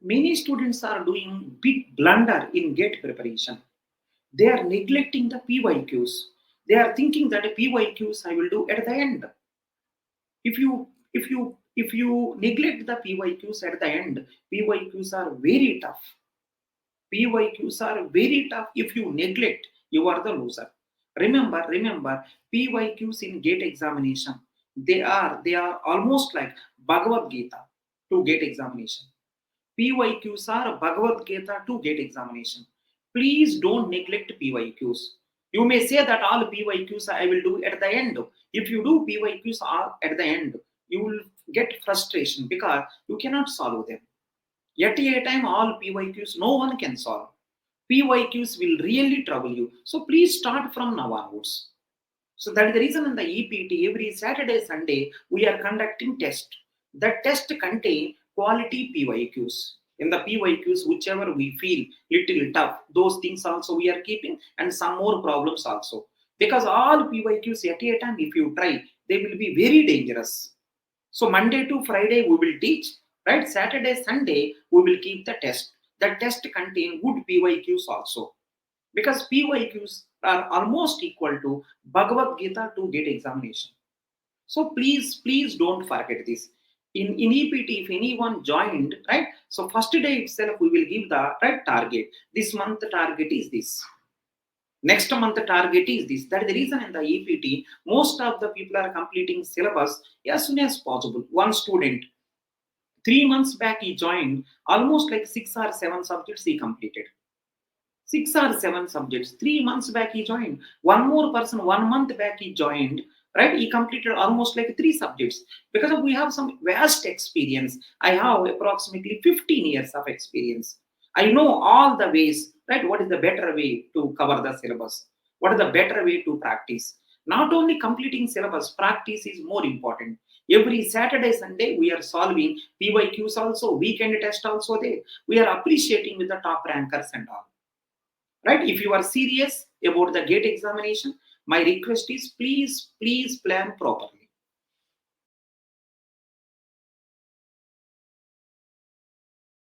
Many students are doing big blunder in GATE preparation. They are neglecting the PYQs. They are thinking that PYQs I will do at the end. If you neglect the PYQs at the end, PYQs are very tough. PYQs are very tough. If you neglect, you are the loser. Remember, PYQs in GATE examination, they are almost like Bhagavad Gita to GATE examination. PYQs are Bhagavad Gita to GATE examination. Please don't neglect PYQs. You may say that all PYQs I will do at the end. If you do PYQs all at the end, you will get frustration because you cannot solve them. Yet a time, all PYQs no one can solve. PYQs will really trouble you. So please start from now onwards. So that is the reason in the EPT, every Saturday, Sunday, we are conducting test. That test contain quality PYQs. In the PYQs, whichever we feel little tough, those things also we are keeping, and some more problems also. Because all PYQs at a time, if you try, they will be very dangerous. So Monday to Friday we will teach, right? Saturday, Sunday we will keep the test. The test contain good PYQs also, because PYQs are almost equal to Bhagavad Gita to GATE examination. So please don't forget this. In EPT, if anyone joined, right? So first day itself we will give the right target. This month the target is this. Next month the target is this. That is the reason in the EPT, most of the people are completing syllabus as soon as possible. One student, 3 months back he joined, almost like 6 or 7 subjects he completed. 6 or 7 subjects. 3 months back he joined. One more person, 1 month back he joined, right? He completed almost like 3 subjects. Because we have some vast experience. I have approximately 15 years of experience. I know all the ways, right? What is the better way to cover the syllabus? What is the better way to practice? Not only completing syllabus, practice is more important. Every Saturday, Sunday, we are solving PYQs also, weekend test also there. We are appreciating with the top rankers and all. Right? If you are serious about the GATE examination, my request is please plan properly.